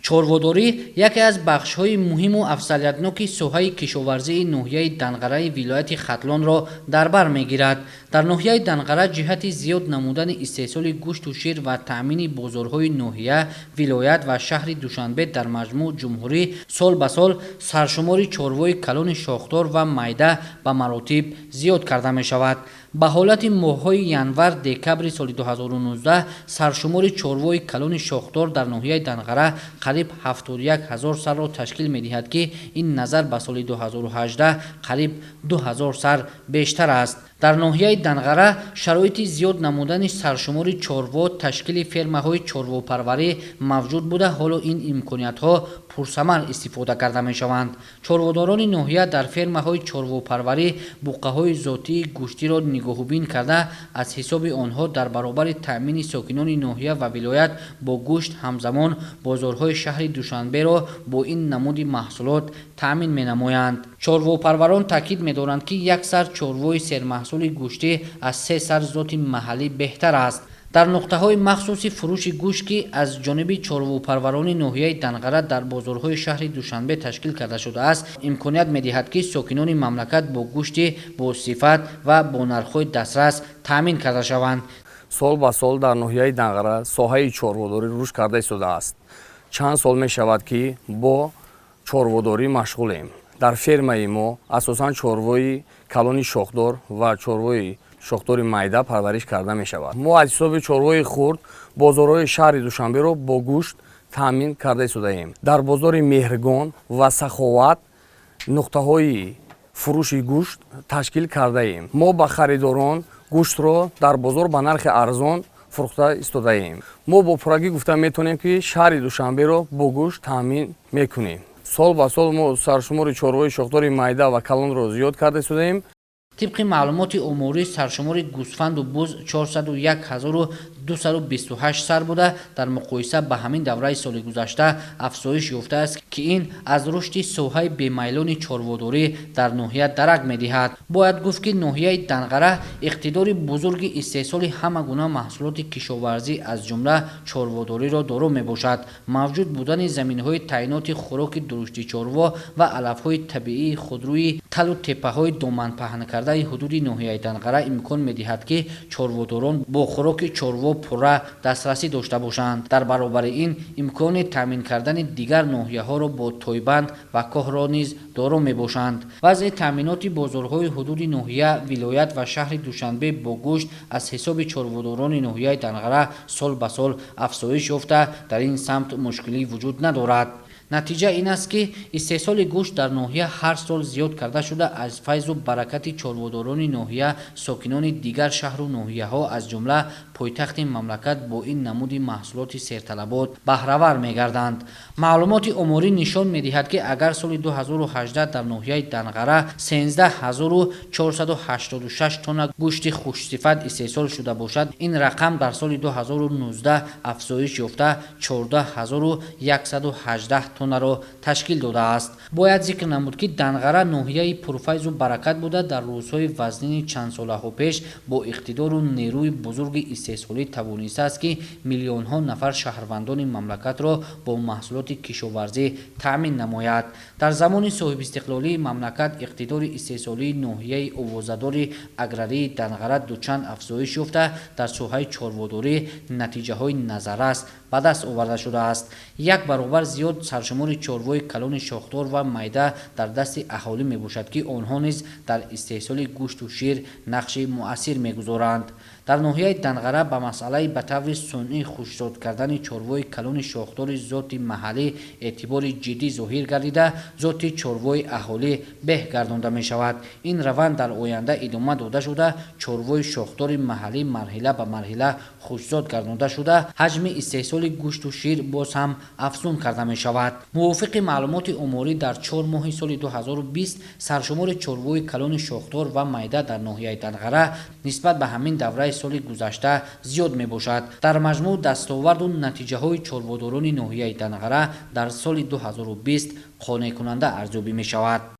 чорводорӣ яке аз бахшҳои муҳиму афзалиятноки соҳаи кишоварзии ноҳияи Данғараи вилояти Хатлонро дар бар мегирад. Дар ноҳияи Данғара ҷиҳати зиёд намудани истеҳсоли гӯшту шир ва таъмини бозорҳои ноҳия, вилоят ва шаҳри Душанбе дар маҷмӯъ ҷумҳурӣ сол ба сол саршумори чорвои калони шохдор ва майда ба маротиб зиёд карда мешавад. ба ҳолати моҳҳои январ-декабри соли 2019 саршумори чорвои калони шохдор дар ноҳияи Данғара қариб 71 000 сарро ташкил медиҳад ки ин назар ба соли 2018 қариб 2000 сар бештар аст. дар ноҳияи Данғара шароити зиёд намудани саршумори чорво, ташкили фермаҳои чорвопарварӣ мавҷуд буда, ҳоло ин имкониятҳо пурсамар истифода карда мешаванд. чорводорони ноҳия дар фермаҳои чорвопарварӣ буқаҳои зотии гӯштиро нигоҳубин карда, аз ҳисоби онҳо дар баробари таъмини сокинони ноҳия ва вилоят бо гӯшт ҳамзамон бозорҳои шаҳри Душанберо бо ин намуди маҳсулот таъмин менамоянд. чорвопарварон таъкид медоранд ки як сар чорвои сермаҳсули гӯштӣ аз 3 сар зоти маҳаллӣ беҳтар аст. дар нуқтаҳои махсуси фурӯши гӯшт ки аз ҷониби чорвопарварони ноҳияи Данғара дар бозорҳои шаҳри Душанбе ташкил карда шудааст, имконият медиҳад ки сокинони мамлакат бо гӯшти босифат ва бо нархҳои дастрас таъмин карда шаванд. сол ба сол дар ноҳияи Данғара соҳаи чорводорӣ рушд карда истодааст. чанд сол мешавад ки бо чорводорӣ машғулем. дар фермаи мо асосан чорвои калони шохдор ва чорвои шохдори майда парвариш карда мешавад. мо аз ҳисоби чорвои хурд бозорҳои шаҳри Душанберо бо гӯшт таъмин карда истодаем. дар бозори Меҳригон ва Саховат нуқтаҳои фурӯши гӯшт ташкил кардаем. мо ба харидорон гӯштро дар бозор ба нархи арзон фурӯхта истодаем. мо бо пуррагӣ гуфта метавонем ки шаҳри Душанберо бо гӯшт таъмин мекунем. сол ба сол мо саршумори чорвои шохдори майда ва калонро зиёд карда истодаем. طبق معلومات عمومی سرشمار گوسفند و بز 401,228 سر بوده در مقایسه به همین دوره سال گذشته افزایش یافته است که این از رشد ساحه بیمیلان چاروداری در ناحیه درک می‌دهد. باید گفت که ناحیه دنغره اقتدار بزرگ استحصال همه گونه محصولات کشاورزی از جمله چاروداری را دارا میباشد. موجود بودن زمین‌های تعیینات خوراک درشت چاروا و علف‌های طبیعی خودروی تل و تپه‌های دامن پهن کرده حدود ناحیه دنغره امکان می‌دهد که چاروداران با خوراک چاروا پوره دسترسی داشته باشند. در برابر این امکان تامین کردن دیگر ناحیه‌ها را با تایبند و کاه را نیز دارا میباشند. وضع تامینات بازارهای حدود ناحیه ولایت و شهر دوشنبه با گوشت از حساب چاروداران ناحیه دنغره سال به سال افزایش یافته در این سمت مشکلی وجود ندارد. نتیجه این است که استحصال گوشت در ناحیه هر سال زیاد کرده شده. از فیض و برکت چاروداران ناحیه ساکنان دیگر شهر و ناحیه ها از جمله پایتخت مملکت با این نمود محصولات سرطلبات بهره‌ور می‌گردند. معلومات عمومی نشان می‌دهد که اگر سال 2018 در ناحیه دنغره 13486 تن گوشت خوش‌صفت استحصال شده باشد، این رقم در سال 2019 افزایش یافته 14118 تن را تشکیل داده است. باید ذکر نمود که دنغره ناحیه پرفیض و برکت بوده. در روزهای وزنین چند ساله پیش با اقتدار و نیروی بزرگ استحصالی توانسته است که میلیون ها نفر شهروندان مملکت را با محصولات کشاورزی تامین نماید. در زمان صاحب استقلالی مملکت اقتدار استحصالی ناحیه اوازدار اگراری دنغره دوچند افزایش یافته. در ساحه چاروداری نتیجه های نظررس به دست آورده شده است. یک برابر زیاد سرشمار چاروای کلان شاخدار و میده در دست اهالی می باشد که آنها نیز در استحصال گوشت و شیر نقش مؤثر میگذارند. در ناحیه دنغره به مسئله به طور صنعی خوشزاد کردن چاروای کلان شاخدار ذات محلی اعتبار جدی ظاهر گردیده، ذات چاروای اهالی به گردانده می شود. این روند در آینده ادامه داده شده. چاروای شاخدار محلی مرحله به مرحله خوشزاد گردانده شده، حجم استحصال گوشت و شیر باز هم افزون کرده می شود. موافق معلومات عمومی در 4 ماه سال 2020 سرشمار چاروای کلان شاخدار و میده در ناحیه دنغره نسبت به همین دوره سال گذشته زیاد می باشد. در مجموع دستاورد و نتیجه های چاروداران ناحیه دنغره در سال 2020 قانع کننده ارزیابی می شود.